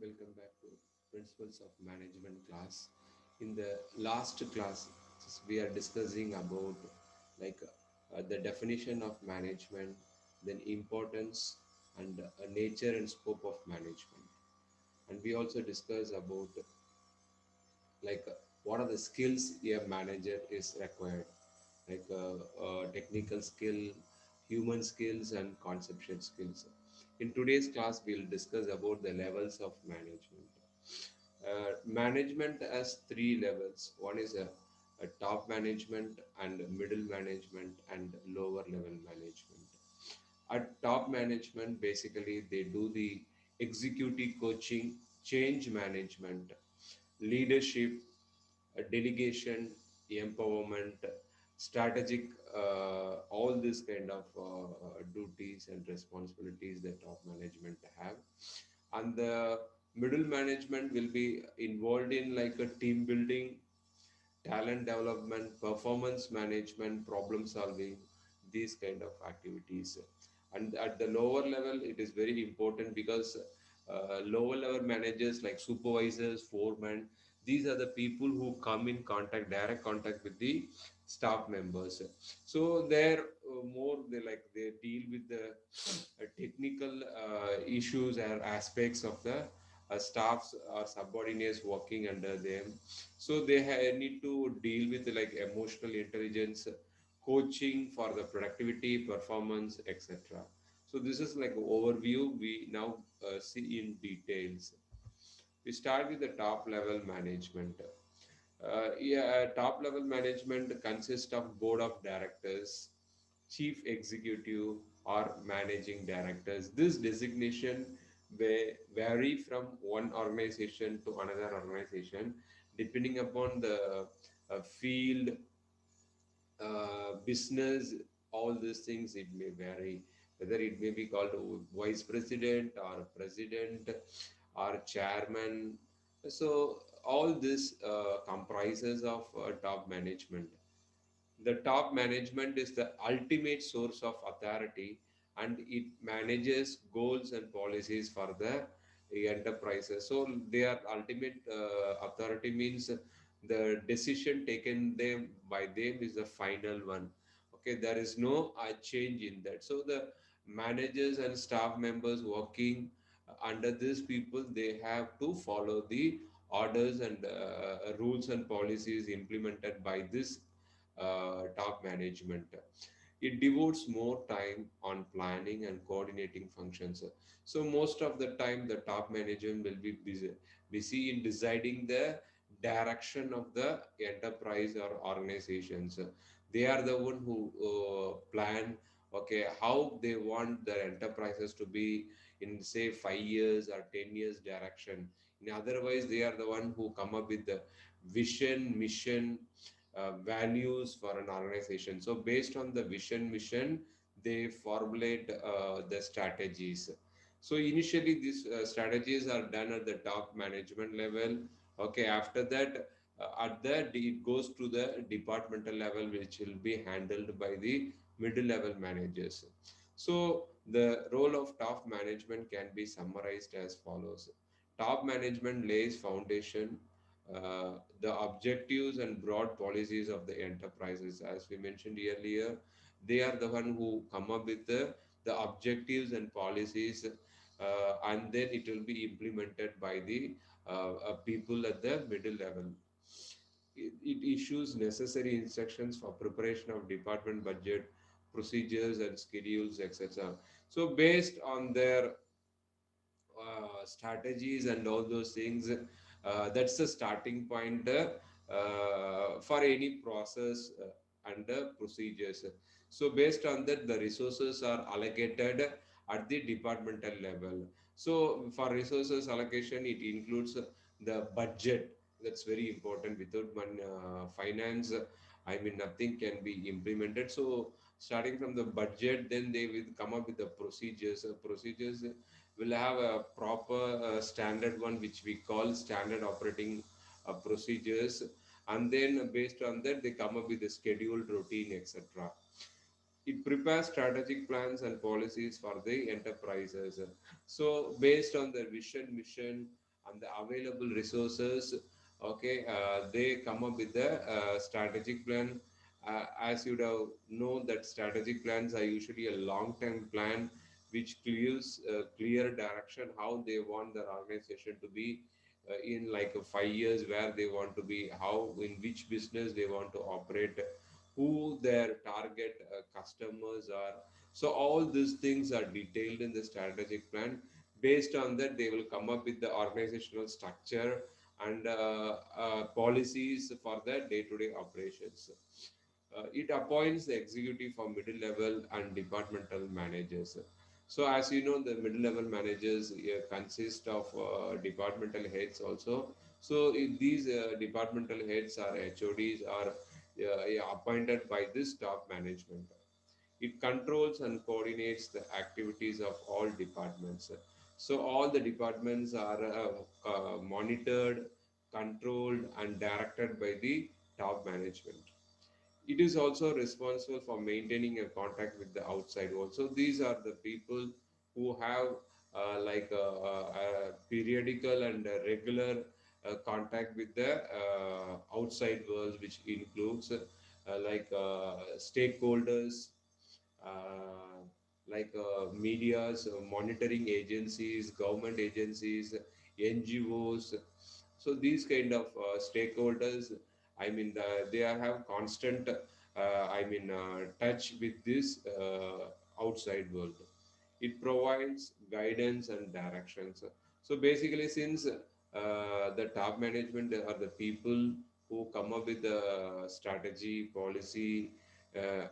Welcome back to Principles of Management class. In the last class, we are discussing about like the definition of management, then importance and nature and scope of management. And we also discuss about like what are the skills a manager is required, like technical skill, human skills, and conceptual skills. In today's class, we'll discuss about the levels of management. Management has three levels. One is a top management and middle management and lower level management. At top management, basically they do the executive coaching, change management, leadership, delegation, empowerment, strategic, all these kind of duties and responsibilities that top management have. And the middle management will be involved in like a team building, talent development, performance management, problem solving, these kind of activities. And at the lower level, it is very important because lower level managers like supervisors, foremen, these are the people who come in contact, direct contact with the staff members. So they're more they like they deal with the technical issues or aspects of the staffs or subordinates working under them. So they need to deal with like emotional intelligence, coaching for the productivity, performance, etc. So this is like overview. We now see in details. We start with the top level management. Top level management consists of board of directors, chief executive, or managing directors. This designation may vary from one organization to another organization depending upon the field, business, all these things. It may vary whether it may be called vice president or president or chairman. So all this comprises of top management. The top management is the ultimate source of authority, and it manages goals and policies for the enterprises. So their ultimate authority means the decision taken them by them is the final one. Okay, there is no change in that. So the managers and staff members working under these people, they have to follow the orders and rules and policies implemented by this top management. It devotes more time on planning and coordinating functions. So most of the time, the top management will be busy in deciding the direction of the enterprise or organizations. They are the one who plan, okay, how they want their enterprises to be in say 5 years or 10 years direction. In otherwise, they are the one who come up with the vision, mission, values for an organization. So based on the vision mission, they formulate the strategies. So initially, these strategies are done at the top management level. Okay, after that, at that it goes to the departmental level, which will be handled by the middle level managers. So the role of top management can be summarized as follows. Top management lays foundation, the objectives and broad policies of the enterprises. As we mentioned earlier, they are the one who come up with the objectives and policies, and then it will be implemented by the people at the middle level. It issues necessary instructions for preparation of department budget, procedures and schedules, etc. So based on their strategies and all those things, that's the starting point for any process and procedures. So based on that, the resources are allocated at the departmental level. So for resources allocation, it includes the budget. That's very important. Without finance, I mean, nothing can be implemented. So starting from the budget, then they will come up with the procedures. Procedures will have a proper standard one, which we call standard operating procedures, and then based on that they come up with a scheduled routine, etc. It prepares strategic plans and policies for the enterprises. So based on their vision, mission, and the available resources. Okay, they come up with the strategic plan. As you would have known, that strategic plans are usually a long-term plan which clears clear direction how they want their organization to be in like 5 years, where they want to be, how in which business they want to operate, who their target customers are. So all these things are detailed in the strategic plan. Based on that, they will come up with the organizational structure and policies for the day-to-day operations. It appoints the executive for middle level and departmental managers. So, as you know, the middle level managers consist of departmental heads also. So, if these departmental heads are HODs are appointed by this top management. It controls and coordinates the activities of all departments. So, all the departments are monitored, controlled, and directed by the top management. It is also responsible for maintaining a contact with the outside world. So these are the people who have periodical and regular contact with the outside world, which includes stakeholders, uh, medias, monitoring agencies, government agencies, NGOs. So these kind of stakeholders, they have constant, touch with this outside world. It provides guidance and directions. So basically, since the top management are the people who come up with the strategy, policy,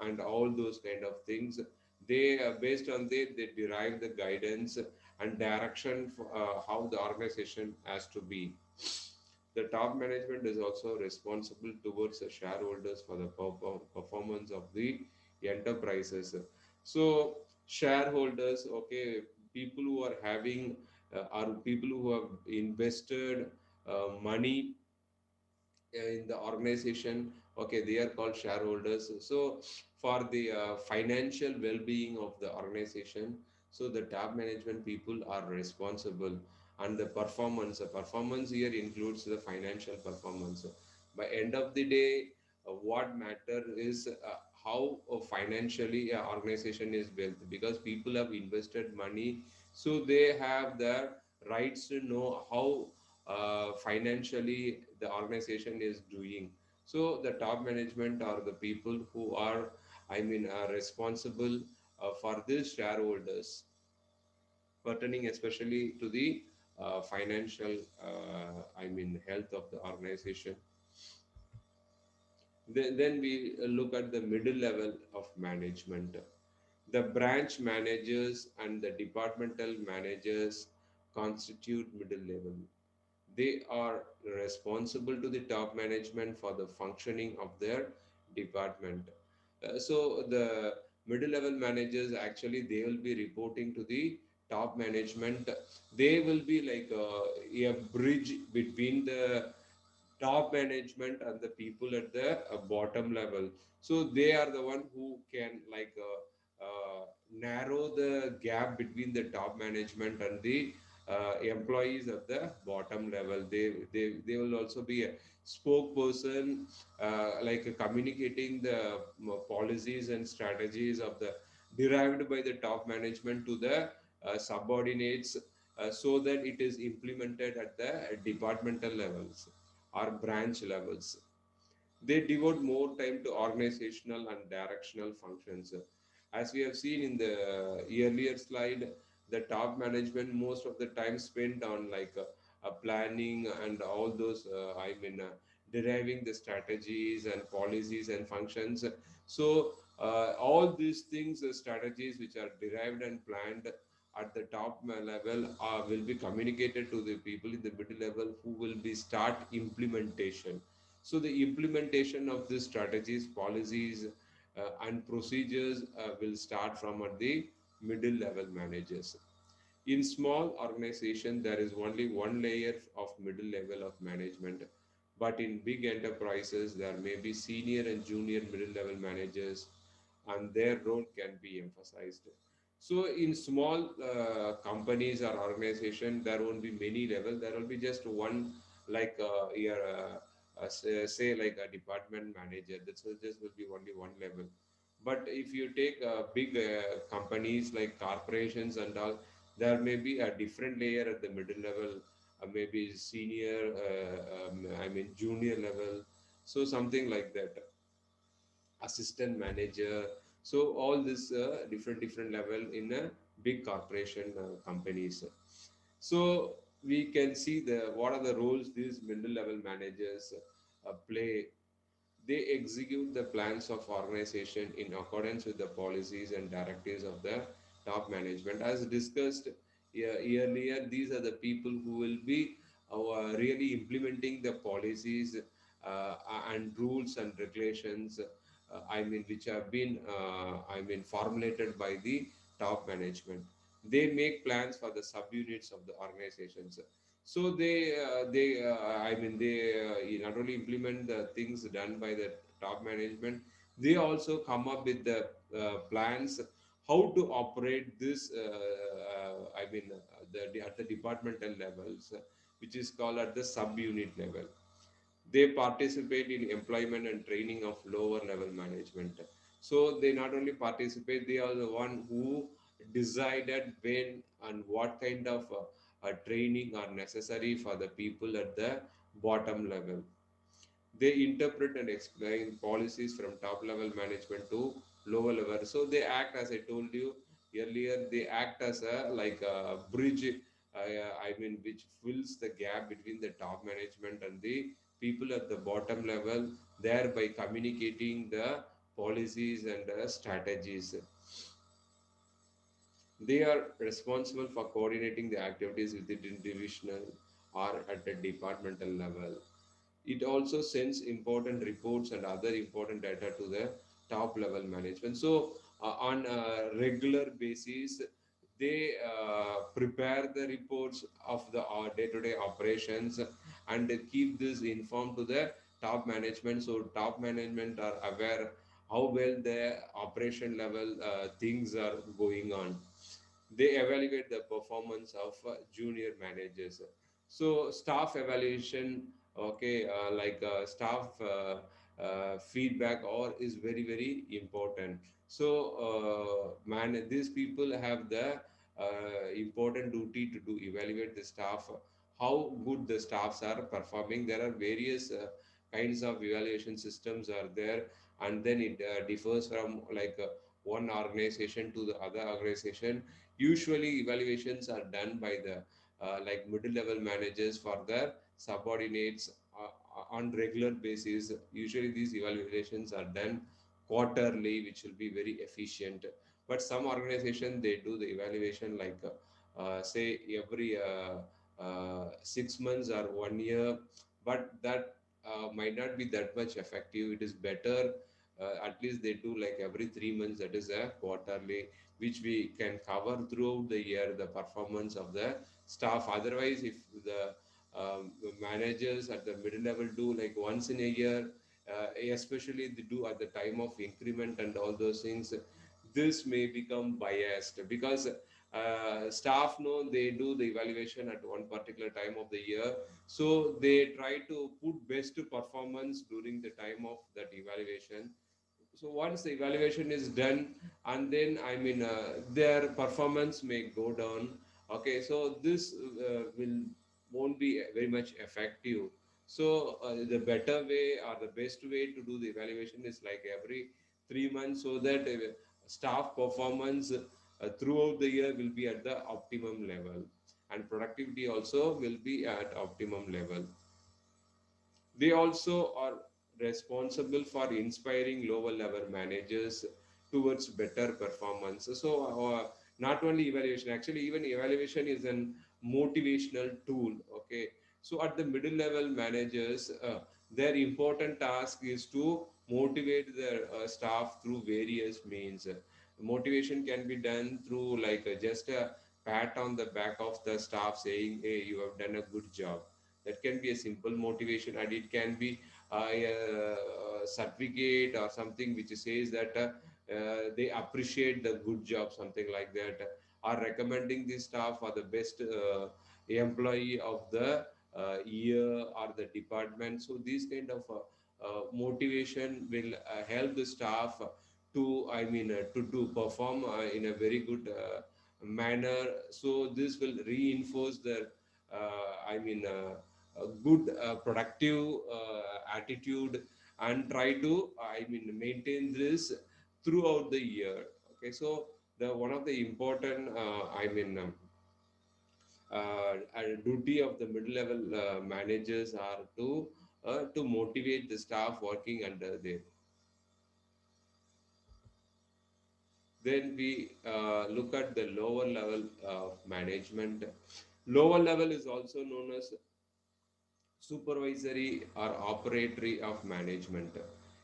and all those kind of things, they based on they derive the guidance and direction for how the organization has to be. The top management is also responsible towards the shareholders for the performance of the enterprises. So shareholders, okay, people who are having are people who have invested money in the organization. Okay, they are called shareholders. So for the financial well-being of the organization, so the top management people are responsible. And the performance here includes the financial performance. By end of the day, what matter is how financially a organization is built, because people have invested money, so they have the rights to know how financially the organization is doing. So the top management are the people who are, are responsible for these shareholders, pertaining especially to the financial, health of the organization. Then we look at the middle level of management. The branch managers and the departmental managers constitute middle level. They are responsible to the top management for the functioning of their department. So the middle level managers, actually they will be reporting to the top management. They will be like a bridge between the top management and the people at the bottom level. So they are the one who can narrow the gap between the top management and the employees of the bottom level. They will also be a spokesperson, communicating the policies and strategies of the derived by the top management to the subordinates, so that it is implemented at the departmental levels or branch levels. They devote more time to organizational and directional functions. As we have seen in the earlier slide, the top management most of the time spent on planning and all those, deriving the strategies and policies and functions. So all these things, strategies which are derived and planned at the top level will be communicated to the people in the middle level, who will be start implementation. So the implementation of these strategies, policies, and procedures will start from at the middle level managers. In small organization, there is only one layer of middle level of management, but in big enterprises, there may be senior and junior middle level managers, and their role can be emphasized. So in small companies or organization, there won't be many level. There will be just one, like your say like a department manager. That's just will be only one level. But if you take big companies like corporations and all, there may be a different layer at the middle level, maybe senior, I mean junior level. So something like that, assistant manager. So all this different level in a big corporation companies. So we can see the what are the roles these middle level managers play. They execute the plans of organization in accordance with the policies and directives of the top management. As discussed earlier, these are the people who will be really implementing the policies and rules and regulations, I mean, which have been, I mean, formulated by the top management. They make plans for the subunits of the organizations. So I mean, they not only implement the things done by the top management, they also come up with the plans how to operate this. I mean, at the departmental levels, which is called at the subunit level. They participate in employment and training of lower level management. So they not only participate, they are the one who decided when and what kind of training are necessary for the people at the bottom level. They interpret and explain policies from top level management to lower level. So they act, as I told you earlier, they act as a like a bridge, I mean, which fills the gap between the top management and the people at the bottom level, thereby communicating the policies and strategies. They are responsible for coordinating the activities within divisional or at the departmental level. It also sends important reports and other important data to the top level management. So on a regular basis, they prepare the reports of the day-to-day operations and they keep this informed to the top management. So top management are aware how well the operation level things are going on. They evaluate the performance of junior managers. So staff evaluation, okay, like staff feedback or is very very important. So these people have the important duty to do evaluate the staff, how good the staffs are performing. There are various kinds of evaluation systems are there, and then it differs from like one organization to the other organization. Usually evaluations are done by the like middle level managers for their subordinates on regular basis. Usually these evaluations are done quarterly, which will be very efficient. But some organization they do the evaluation like say every 6 months or 1 year, but that might not be that much effective. It is better at least they do like every 3 months, that is a quarterly, which we can cover throughout the year the performance of the staff. Otherwise, if the managers at the middle level do like once in a year, especially they do at the time of increment and all those things, this may become biased because staff know they do the evaluation at one particular time of the year, so they try to put best performance during the time of that evaluation. So once the evaluation is done, and then I mean their performance may go down. Okay, so this will won't be very much effective. So the better way or the best way to do the evaluation is like every 3 months, so that staff performance throughout the year will be at the optimum level, and productivity also will be at optimum level. They also are responsible for inspiring lower level managers towards better performance. So, not only evaluation, actually, even evaluation is an motivational tool. Okay, so at the middle level managers, their important task is to motivate their staff through various means. Motivation can be done through like just a pat on the back of the staff saying, "Hey, you have done a good job." That can be a simple motivation, and it can be a certificate or something which says that they appreciate the good job, something like that, are recommending the staff for the best employee of the year or the department. So these kind of motivation will help the staff to, to perform in a very good manner. So this will reinforce their a good productive attitude, and try to maintain this throughout the year. Okay, so the one of the important duty of the mid level managers are to motivate the staff working under them. Then we look at the lower level of management. Lower level is also known as supervisory or operatory of management.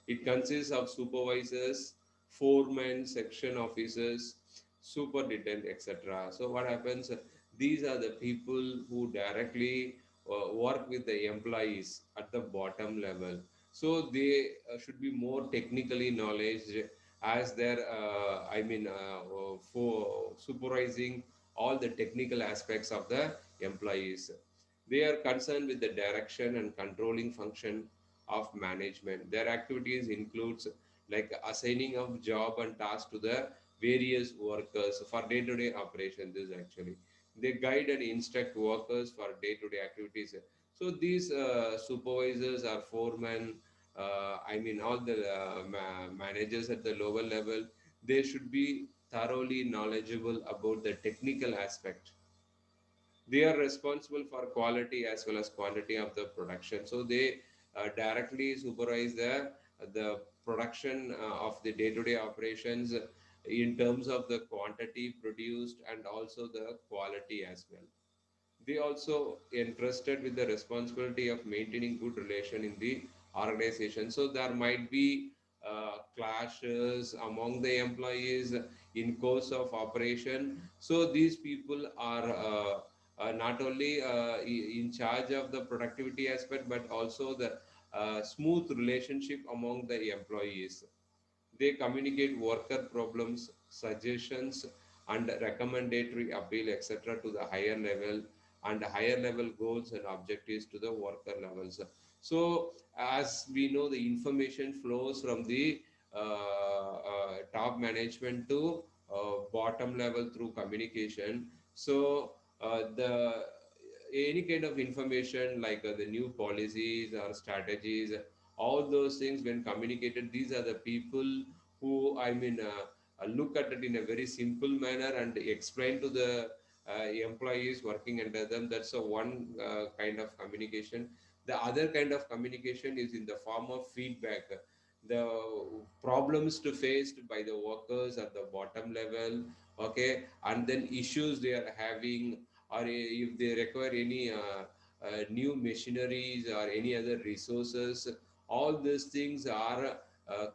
It consists of supervisors, foremen, section officers, superintendent, etc. So what happens? These are the people who directly work with the employees at the bottom level. So they should be more technically knowledge, as they're for supervising all the technical aspects of the employees. They are concerned with the direction and controlling function of management. Their activities includes like assigning of job and tasks to the various workers for day-to-day operation. This actually they guide and instruct workers for day-to-day activities. So these supervisors or foremen, all the managers at the lower level, they should be thoroughly knowledgeable about the technical aspect. They are responsible for quality as well as quantity of the production. So they directly supervise the production of the day-to-day operations in terms of the quantity produced and also the quality as well. They also entrusted with the responsibility of maintaining good relation in the organization. So there might be clashes among the employees in course of operation. So these people are not only in charge of the productivity aspect, but also the smooth relationship among the employees. They communicate worker problems, suggestions, and recommendatory appeal, etc., to the higher level, and higher level goals and objectives to the worker levels. So, as we know, the information flows from the top management to bottom level through communication. So, the any kind of information like the new policies or strategies, all those things when communicated, these are the people who look at it in a very simple manner and explain to the employees working under them. That's a one kind of communication. The other kind of communication is in the form of feedback. The problems to faced by the workers at the bottom level, okay, and then issues they are having, or if they require any new machineries or any other resources, all these things are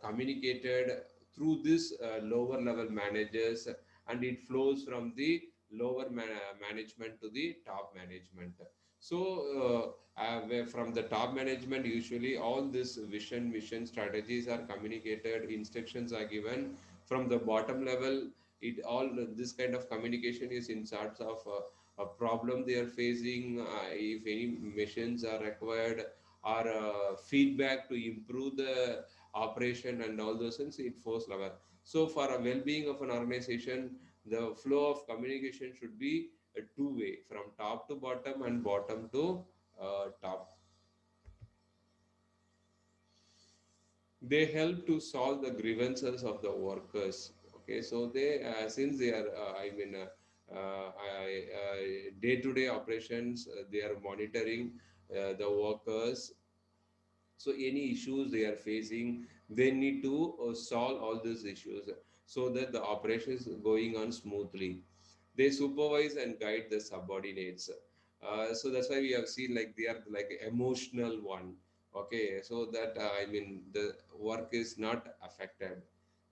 communicated through this lower level managers, and it flows from the lower management to the top management. So where from the top management, usually all this vision mission strategies are communicated, instructions are given. From the bottom level, it all this kind of communication is in sorts of a problem they are facing, if any machines are required, or feedback to improve the operation and all those things, it force level. So for a well-being of an organization, the flow of communication should be a two-way, from top to bottom and bottom to top. They help to solve the grievances of the workers. Okay, so they since they are day-to-day operations, they are monitoring the workers. So any issues they are facing, they need to solve all these issues so that the operation is going on smoothly. They supervise and guide the subordinates. So that's why we have seen like they are like emotional one. Okay, so that the work is not affected.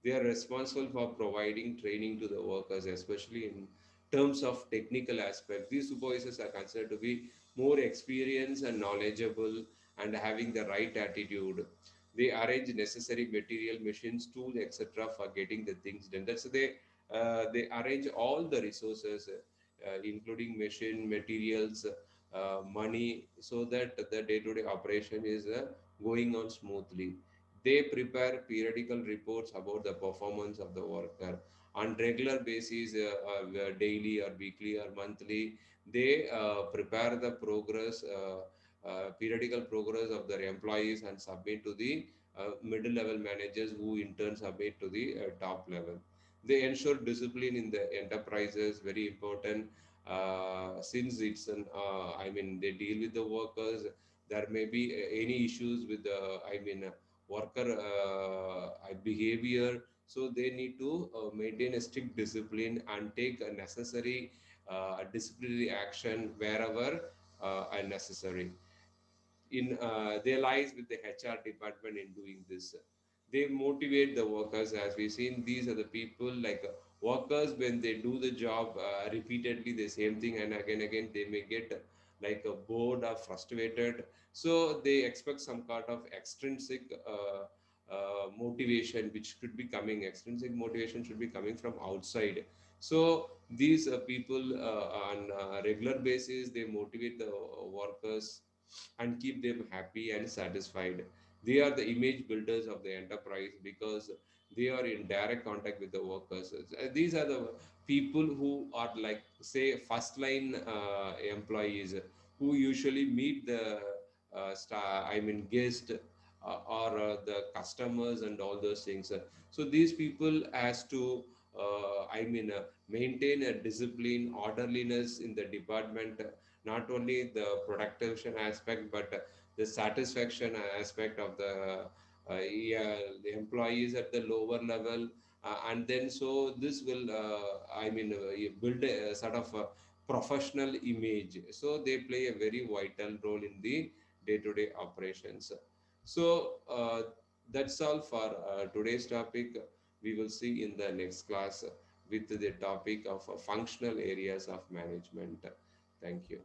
They are responsible for providing training to the workers, especially in terms of technical aspect. These supervisors are considered to be more experienced and knowledgeable and having the right attitude. They arrange necessary material, machines, tools, etc. for getting the things done. That's they arrange all the resources, including machine, materials, money, so that the day-to-day operation is going on smoothly. They prepare periodical reports about the performance of the worker on regular basis, daily or weekly or monthly. They prepare the progress, periodical progress of their employees and submit to the middle level managers, who in turn submit to the top level. They ensure discipline in the enterprises, very important, since it's an I mean, they deal with the workers. There may be any issues with the, worker behavior, so they need to maintain a strict discipline and take a necessary disciplinary action wherever unnecessary. In They lies with the HR department in doing this. They motivate the workers, as we've seen. These are the people, like workers, when they do the job repeatedly, the same thing, and again, they may get bored or frustrated. So they expect some kind of extrinsic motivation, which should be coming. Extrinsic motivation should be coming from outside. So these people, on a regular basis, they motivate the workers and keep them happy and satisfied. They are the image builders of the enterprise, because they are in direct contact with the workers. These are the people who are, like, say, first line employees, who usually meet the guest, or the customers and all those things. So these people has to maintain a discipline, orderliness in the department, not only the production aspect, but the satisfaction aspect of yeah, the employees at the lower level. And then, so this will you build a sort of a professional image, so they play a very vital role in the day-to-day operations. So that's all for today's topic. We will see in the next class with the topic of functional areas of management. Thank you.